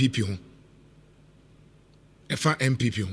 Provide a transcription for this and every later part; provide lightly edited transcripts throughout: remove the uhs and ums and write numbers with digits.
NPP ho. Efa NPP ho.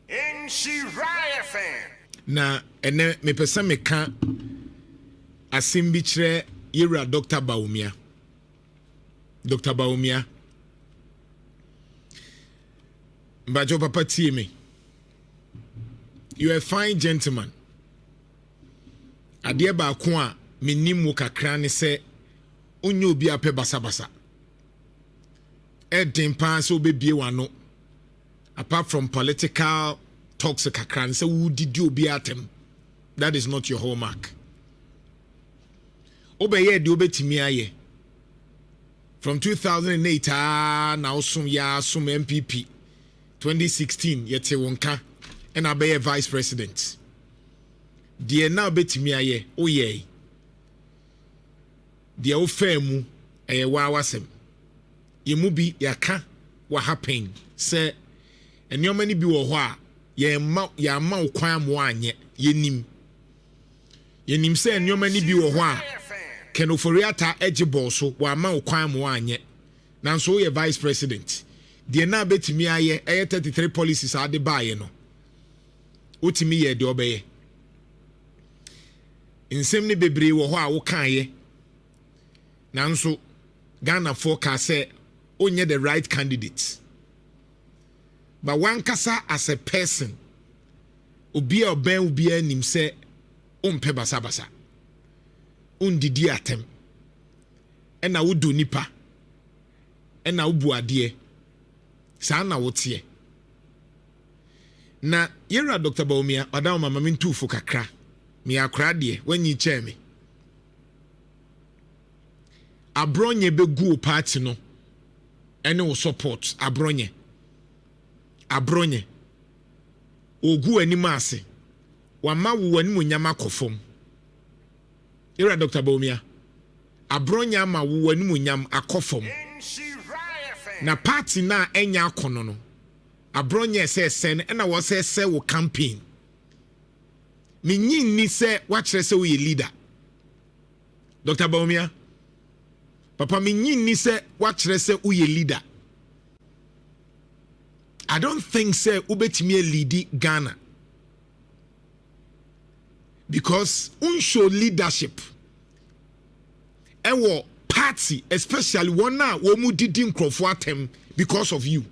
Nhyira fan. Na ene me pesa me ka asimbi kire yewura Dr. BAWUMIA. Dr. BAWUMIA. Mbajo papa tie me. You are a fine gentleman. Ade ba ko a menim wo kakra ne se onye obi apɛ basabasa. Edin pa so bebie wano. Apart from political talks kakra ne se wo didi obi atem. That is not your hallmark. Obeye de obetimi aye. From 2008 now sum NPP. 2016 yete wonka and abeye vice president. Die na betimi aye oye. Die ofemu eye wa wasem. Yemu bi yaka what happen say enyo ni bi wo ho a ye ma kwan mo anye yenim say enyo ni bi wo ho a kenoforiata ejibol so wa ma kwan mo anye nanso ye vice president. Die na betimi aye 33 policies ade baaye no otimi ye de obeye nsem ne bebre wo ho a wo kan ye nanso Ghana forecast say onye the right candidate, but one kasa as a person obi a oben obi anim say ompe basabasa undidi atem ena wodu nipa ena wobu ade saa na wotie na yera Dr. BAWUMIA odawo mama mintu fo kakra me akra de wanyi che me Abronye begu party no ene wo support Abronye ogu anima ase wama wo anim nyama kofom yera Dr. BAWUMIA Abronye ama wo anim nyam akofom na party na enya akono no Abronye sen ena wo se wo campaign minyi ni se wa kire se wo ye leader Dr. BAWUMIA papa minyi ni se wa kire se wo ye leader. I don't think say ubetimi lead Ghana because unshow leadership ewo party especially one na wo mu didi nkrofo atem because of you.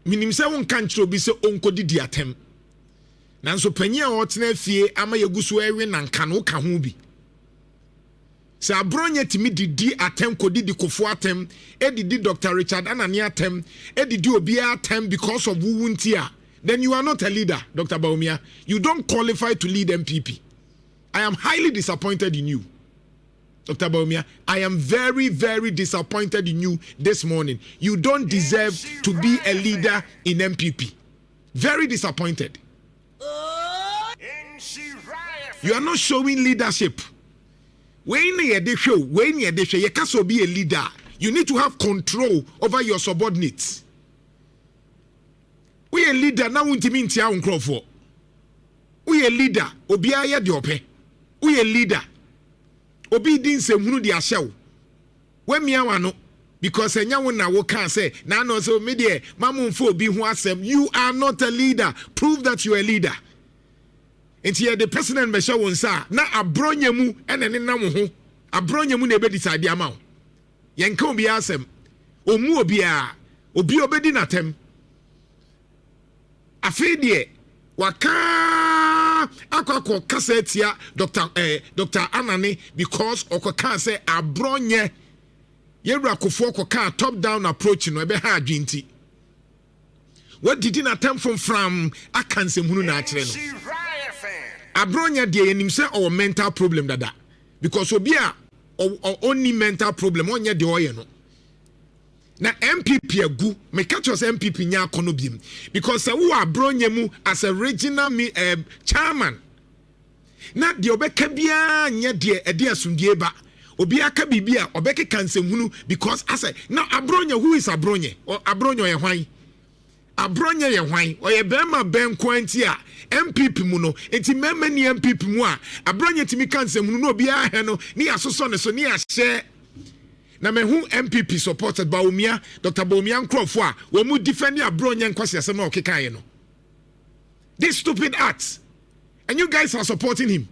Minim se won kan kiro bi se onko didi atem nanso panyi a otena fie ama yeguso ewe nanka no ka ho bi. Sa Abronye timi didi atem ko didi kofo atem edidi Dr. Richard Anani atem edidi obi atem because of wuwuntia, then you are not a leader. Dr. BAWUMIA, you don't qualify to lead NPP. I am highly disappointed in you. Dr. BAWUMIA, I am very, very disappointed in you this morning. You don't deserve to be a leader in NPP. Very disappointed. You are not showing leadership. When you can't be a leader, you need to have control over your subordinates. We a leader now won't mean tia uncrofo. We a leader, obiaya diope. We a leader. Obi din se hunu di ashew. We miawano because enya wona wo kan say na no so me de mamumfo obi hu asem. You are not a leader. Prove that you are a leader. Enti the president be show won sa na Abronye mu ene ne nam ho. Abronye mu na be decide ama wo. Yenka obi asem. Omu obi a obi obedi natem. Afi de waka akwa kasetia Dr. Anani because okoka say Abronye yewra kofo okoka top down approach no ebe ha adwinti. What did in attempt from akansem hunu na akire no. Abronye de enim say our mental problem dada because obi a only mental problem onye de oye no. Na NPP agu me catch us NPP nya akono biem because who Abronye mu as a regional chairman na de obeka bia nya de ede asundie ba obi aka bibia obeka kansem hunu because as now Abronye, who is Abronye or Abronye ye hwan Abronye ye hwan o ye bema ben kwanti a MPP mu no enti memma ni MPP mu a Abronye timi kansem hunu no obi a he no ni asoso ne so ni ahye na me who MPP supported BAWUMIA, Dr. BAWUMIA Nkrofo we mu defend Abronye nkwasi asem na okekaye no. This stupid acts. And you guys are supporting him.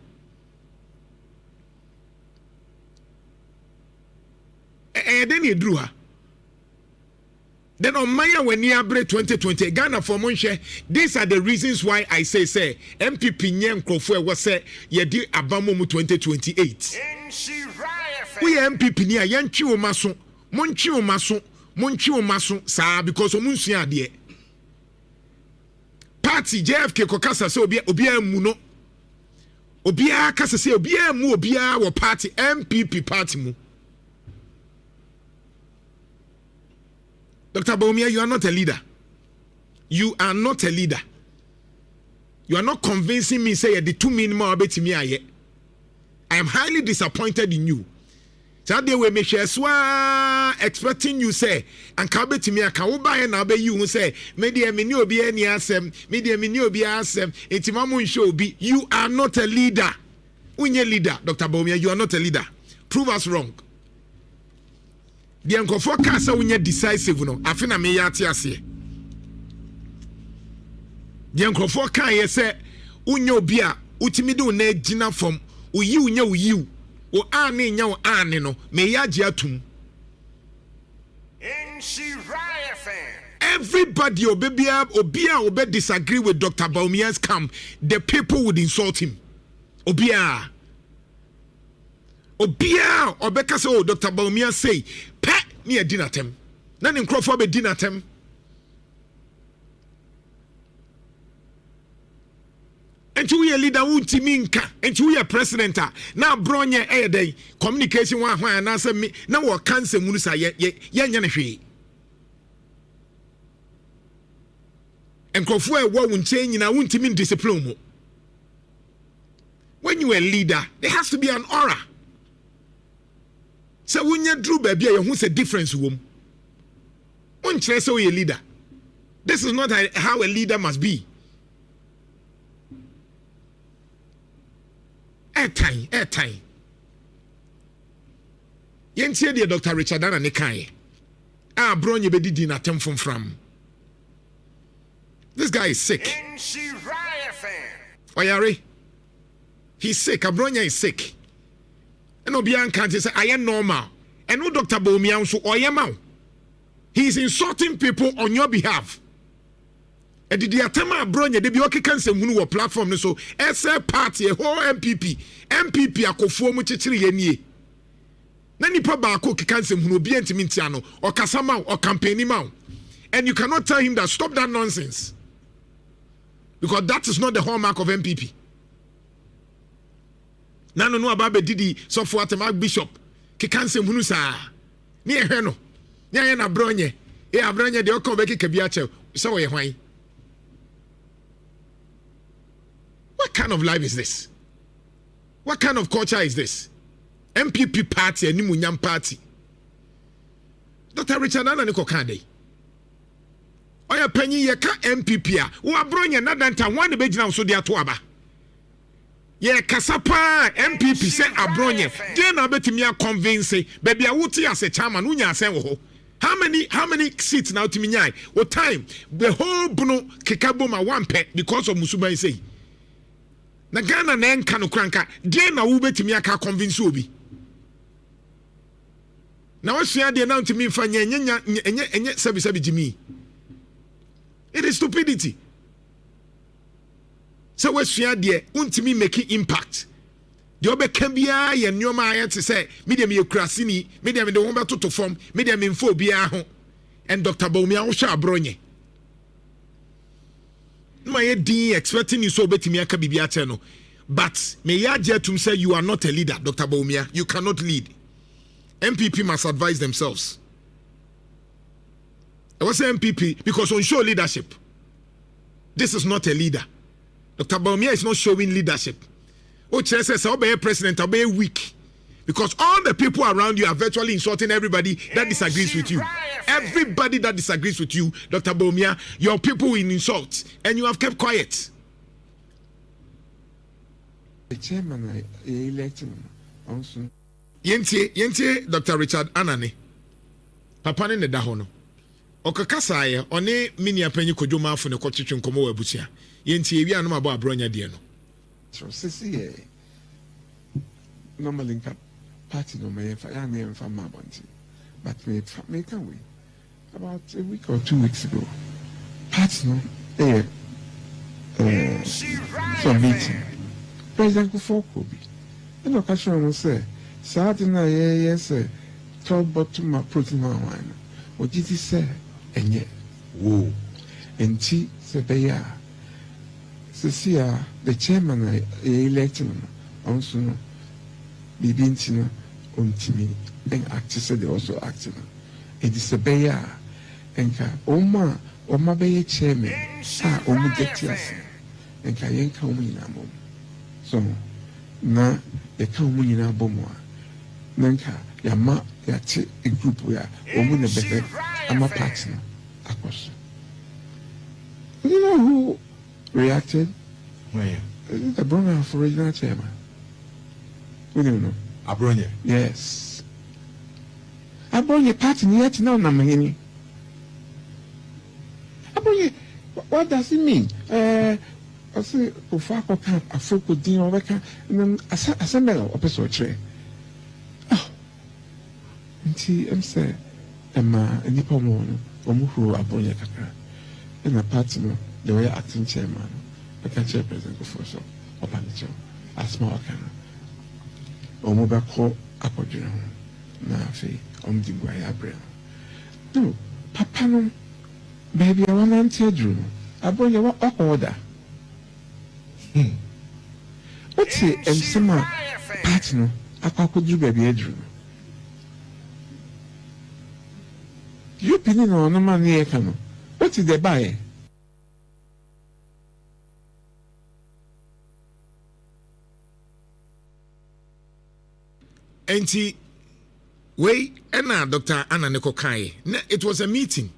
Then he drew her. Then on Maya when near 2020 Ghana for Monche, these are the reasons why I say MPP Nyen Krofo was say ye di abamu 2028. We MPP near Yanchi o maso, Monchi o maso, sa because of Munsia de party JFK kokasa se obia mu no. Obia kasa se obia mu obia wo party MPP party mu. Dr. BAWUMIA, you are not a leader. You are not a leader. You are not convincing me say the 2 minimum abeti me aye. I am highly disappointed in you. So that way me share swa expecting you say and ka beti me aka wo ba na be you say media me ni obi ani asem media me ni obi asem etima mu nsho obi. You are not a leader. Unye leader, Dr. BAWUMIA, you are not a leader. Prove us wrong. The uncofo kasa unye decisive no afina me yate ase. The uncofo kan ye say unye obi a utimi de na gina from uyi unye uyi o ane nya o ane no me yaje atum. Nhyira fan. Everybody obia disagree with Dr. BAWUMIA's camp, the people would insult him. Obia obeka say oh Dr. BAWUMIA say pe ni e dinatem na ne nkrofo be dinatem enti we leader wuntimi nka enti we president na Abronye dey communication wa hwan na say me na wo cancer mu sa ye nya ne hwe nkrofo e wo wunche nyina wuntimi discipline mu. When you are a leader there has to be an aura. So when you drew baby, you say difference wom. Unche so you leader. This is not how a leader must be. Airtime. Yentie de Dr. Richard Anna ne kai. Abronye be didi na tem from. This guy is sick. Oyare. He's sick. Abronye is sick. And Obian can't say I am normal. And no Dr. BAWUMIA so oyama. He is insulting people on your behalf. And the atema Abronye de bi okeka nsem hunu platform so SL party a whole MPP akofo mu chichiri ye nie. Na nipa ba ko okeka nsem hunu obi antimi ntia no or kasama or campaigning ma. And you cannot tell him that stop that nonsense. Because that is not the hallmark of MPP. Nano no ababe didi so for atema bishop ke kanse hunu sa ne ehwe no nya na Abronye Abronye de okon be ke bia che so we hwan. What kind of life is this? What kind of culture is this? MPP party and Nimunyam party. Dr. Richard Anna ne kokande oya panyi ye ka MPP a wo Abronye na danta wan be gina so de ato aba. Ye kasapa MPP say Abronye dey na betimi a convince baby a wuti as a chairman unya asen wo. How many seats now timi nyai o time the whole buno kekabo ma one pet because of Musuba say na Ghana na enka no kranka dey na wo betimi aka convince obi na wo sua dey na ntimi fa enye sabi jimi. It is stupidity. So we sua de untimi making impact. The obeka bia ye nyoma aye te say medium ye kurasini medium de won beto to form medium info bia ho and Dr. BAWUMIA wo hwa Abronye ma ye din expecting you so betimi aka bibia che no but me ya jetum say you are not a leader. Dr. BAWUMIA, you cannot lead. MPP must advise themselves. I was saying MPP because on show leadership. This is not a leader. Dr. BAWUMIA is not showing leadership. Oh, says I'll be a president, I'll be weak. Because all the people around you are virtually insulting everybody that disagrees with you. Everybody that disagrees with you, Dr. BAWUMIA, your people will insult. And you have kept quiet. The chairman elected also. Yentie, Dr. Richard Anane. papa ne da ho no okakasa ye one minia panyi kodwoma afo ne kotwetwe nkomo wa abusia yenti ewi anoma ba Abronye de no so sisi normally party no me fa ya me fa ma bonti but me can we about a week or 2 weeks ago party no some meeting President Kufokobi and occasion say Saturday yes 12 bottom protein wine what did he say enye wo enti sebeya sesia the chairman elected also no bibi ntino ontimi en act say they also acting it is sebeya enka oma be chairman omu getias enka yenka omu nyina mom so na yeka omu nyina bomo nanka yama yate a group where omu ne bebe ama partner akos. You know who reacted? Where? The Abronye for original chairman. We don't know. Abronye? Yes. Abronye party yet now namahini. Abronye, what does it mean? I say Ufako camp, Afoko Dino Weka, and then assemble a person tray. Oh, and say, Emma, and Nipomo, Omuhu Abronye Kaka. In a party, the way acting chairman, I can chair president for so, or panicho, a small can. Omobako Apodino, Nafi, Omdigway Abril. No, Papa, no, baby, I want to tell you, Abronye what order. What's it? And some partner, I could do baby Adrian. You pinning on a man near Cano. What did they buy? Enti we ena Dr. Anna Nekokai. It was a meeting.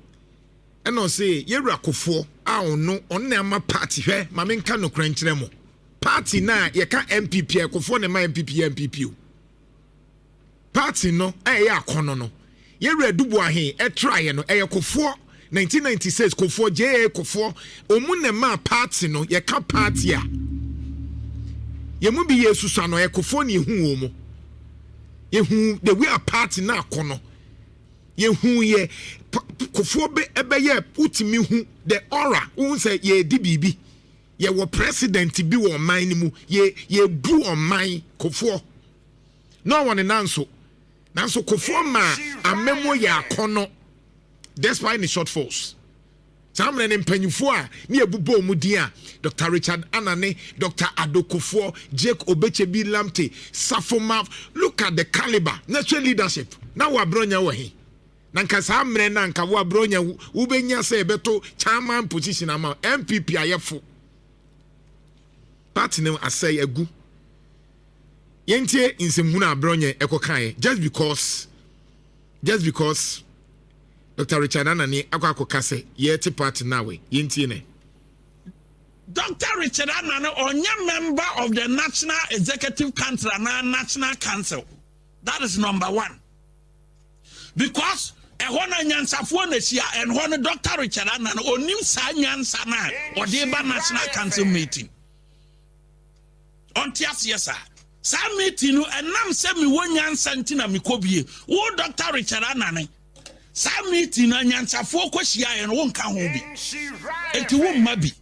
And I say, Yera Kofo, I no on nama party, he, Mamenka no cranchemo. Party na, yeka NPP, Kofo ne ma NPP. Party no, ya kono no. Yera Dubois he, try no, Kofo, 1996, Kofo, J. Kofo, Omune ma party no, yeka party ya. Yemubi Yesusano, Kofo ni huomo. Yehu, the way a party na kono. Yehu ye Kofo be ebeye utimi hu the aura won say ye di bibi ye wo president bi wo man ni mu ye bu on man Kofo no one nanso Kofo ma amemo ya akono despite the shortfalls samre ne mpanyufo a ne ebubo mu din a Dr. Richard Anane, Dr. Adokofo, Jake Obechebi Lamte, Safoma. Look at the caliber natural leadership now Abronye wo he nanka sa mre nanka wo Abronye ubenya se beto chairman position ama NPP ayefo party no asay agu yentie insemhuna Abronye ekokan just because Dr. Richard Anani akwa say yeti party now yentie ne Dr. Richard Anani onya member of the National Executive Council and National Council. That is number one. Because ehona nyansafo na sia ehona Dr. Richard Anani onim sa nyansa na odeba National Council meeting. Ontias yesa. Sa meeting no enam se mi wo nyansa ntina mikobie. Wo Dr. Richard Anani. Sa meeting na nyansafo kwahia ye no wonka ho bi. Enti wo mabi.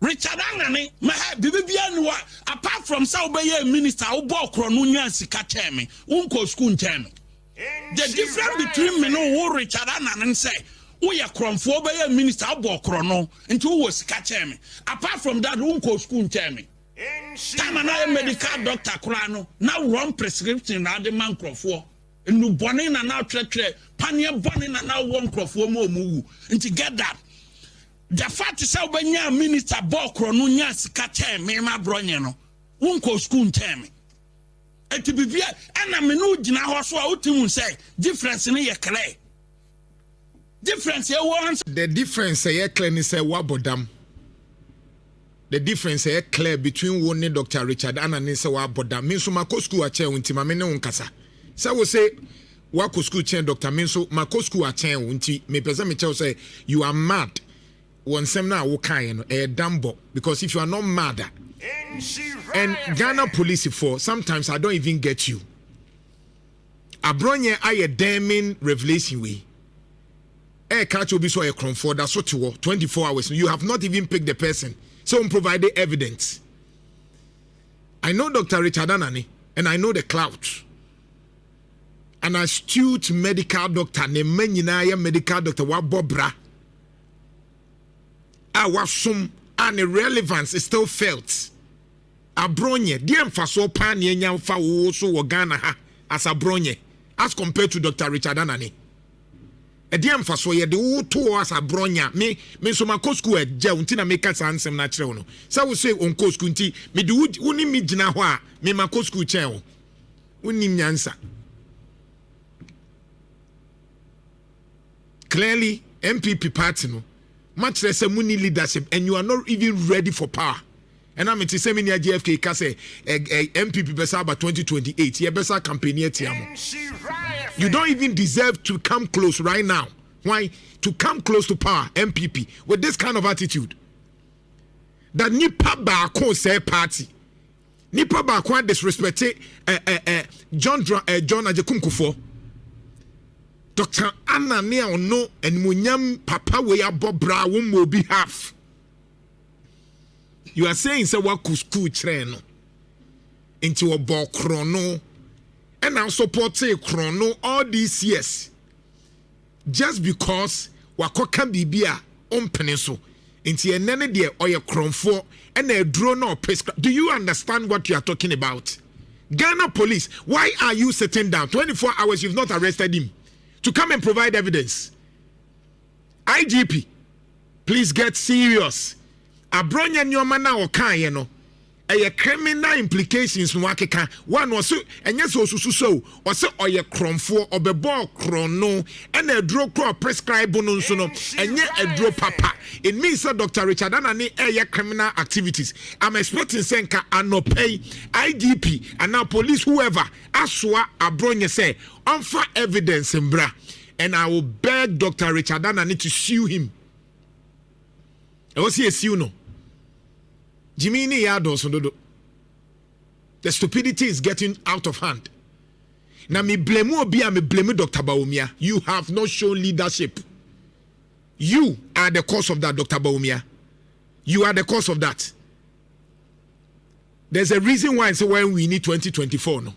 Richard Anani bibia no apart from say obey minister wo bo okro no nyansi ka teme wonko school teme. The difference between me no Richard Anani say wo ye kromfo obey minister wo bo okro no enti wo sika teme. Apart from that wonko school teme. Time na medical doctor kura no na run prescription na de man krofo enu bone na na twetwe panie bone na won krofo mo omuwu enti get that. The fact is that when you minister Bokro no nya sika teme me ma Abronye no wonko school teme eti bibia ana me no gina ho so a utimu say difference ne ye clear difference ye wants the difference ye clear ni say wabodam the difference ye clear between one and Dr. Richard Anani say wabodam me so ma ko school a che unti ma me ne unkasa say we say wako school chain Dr. Minso mako school a chain unti me pese me tell say you are mad one sem na wo kan no dambo because if you are not mad and Ghana police for sometimes I don't even get you Abronye aye damning revelation we catch obi so a cron for that so 24 hours you have not even picked the person so provide the evidence. I know Dr. Richard Anani and I know the clout. An astute medical doctor ne menyina medical doctor wa bobra wasum and the relevance is still felt. Abronye die mfaso pa ne nya mfa wo so wo Ghana ha as Abronye as compared to Dr. Richard Anani. Die mfaso ye de wo to as Abronya me so makɔ school agya unti na make ka ansem na kyerɛ wo no. Sa wo say on school unti me de woni me gyina hɔ a me makɔ school kyɛn wo. Woni nyansa. Clearly, NPP party no, much less money leadership, and you are not even ready for power. And I'm to say many JFK can say NPP besa by 2028. You besa campaign You don't even deserve to come close right now. Why? To come close to power, NPP, with this kind of attitude. That nipa ba ko say party. Nipa ba ko disrespect John Ajekunkufor. Dr. Anna Nea no and Munyam Papa we are Bobra will be half. You are saying say what could school train into a ball chrono and now support say chrono all these years just because wako can be beer on peninsula into a nene dear or your cron for and a drone or prescribe. Do you understand what you are talking about? Ghana police, why are you sitting down 24 hours? You've not arrested him to come and provide evidence. IGP, please get serious. Abronye nyoma na okan no. Criminal implications no akeka. One was enye so ose oye kromfo obebo krono and a draw crop prescribe no nso no enye a draw papa. It means that Dr. Richard Anani criminal activities. I'm expecting senka anopay IGP and now police whoever aswa Abronye say offer evidence in bra and I will beg Dr. Richard Anani to sue him. I was here sue no. Jimini Yado Sododo. The stupidity is getting out of hand. Now me blame Dr. BAWUMIA. You have not shown leadership. You are the cause of that, Dr. BAWUMIA. You are the cause of that. There's a reason why it's when we need 2024 no.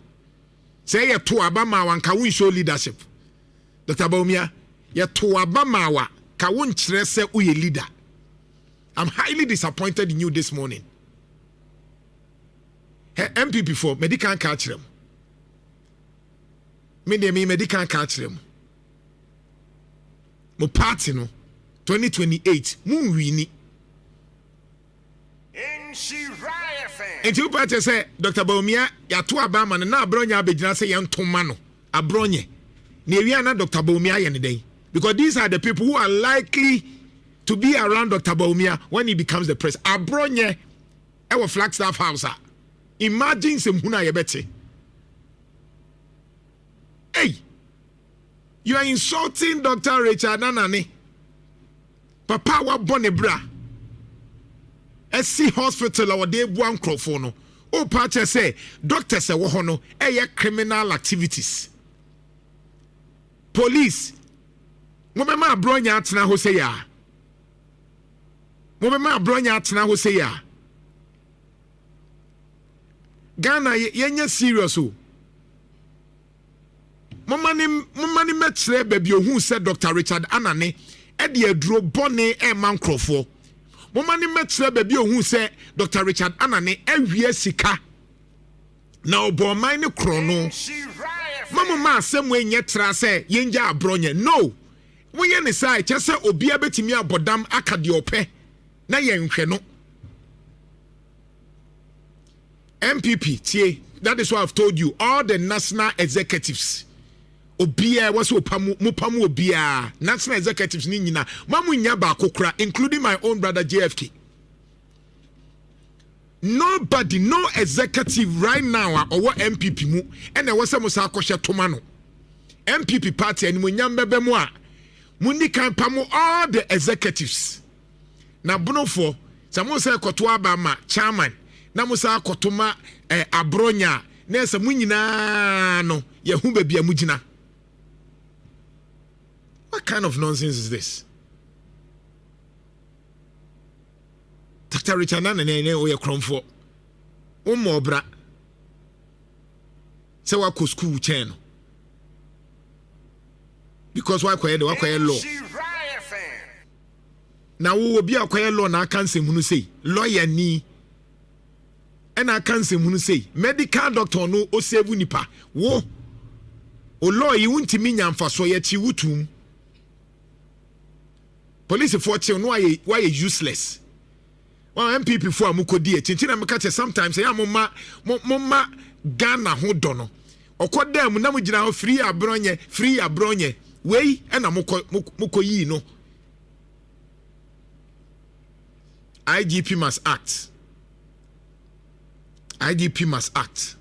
Say ya to abama wan ka won show leadership. Dr. BAWUMIA, ya to abama wa ka won kyerɛ sɛ uye leader. I'm highly disappointed in you this morning. Her MPP for medical catch them. Me medical catch them. Mo party no 2028 mu wini. And you party say Dr. BAWUMIA ya to abama na Abronye abegyina say yentoma no. Abronye. Na wi ana Dr. BAWUMIA ye ne den. Because these are the people who are likely to be around Dr. BAWUMIA when he becomes the president. Abronye, our Flagstaff House. Imagine some huna yebete. Hey, you are insulting Dr. Richard Anani. Papa wa bonebra. SC Hospital our day buan krofono. O pache say doctor se wohono criminal activities. Police. Mama Abronye atena ho say ya. Mama Abronye atena ho say ya. Ghana yenye serious o. Mama ni metre baby ohun said Dr. Richard Anani e de aduro bone e man krofo. Mama ni metre baby ohun say Dr. Richard Anani e wie sika. Na obo man ni krono. Mama ma asem we nye tra say yenja Abronye. No. When you decide just say obi abetimi abodam aka de ope na yenhwe no. NPP tie, that is why I've told you all the national executives obia was opamu obia national executives ni nyina mamu nya ba kokra including my own brother JFK. Nobody, no executive right now or what NPP mu and there was some akoshe tomano NPP party animonyam bebe mu a mundi kan pamo all the executives na bonofo samo say koto aba ma chairman na musa koto ma Abronye na esa munyina no ye hu bebia mugina. What kind of nonsense is this? Dr. Richard Nane oye kromfo umo bra se wa ko school chen because why kwaye de wa kwaye law na wo obi akwaye law na aka nsem sei lawyer ni and aka nsem sei medical doctor no o save nipa wo o law yi wuntimi nyamfa so ye chi wutum police for chill no why useless. Well, NPP for amukodi chinchina mekache sometimes ya mama Ghana ho dono okoda mu na mugina ho free Abronye wey na muko yi no IGP must act. IGP must act.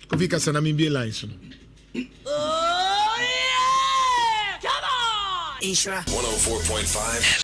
Kofika sana mimbi lines no. Oh yeah! Come on! Nhyira 104.5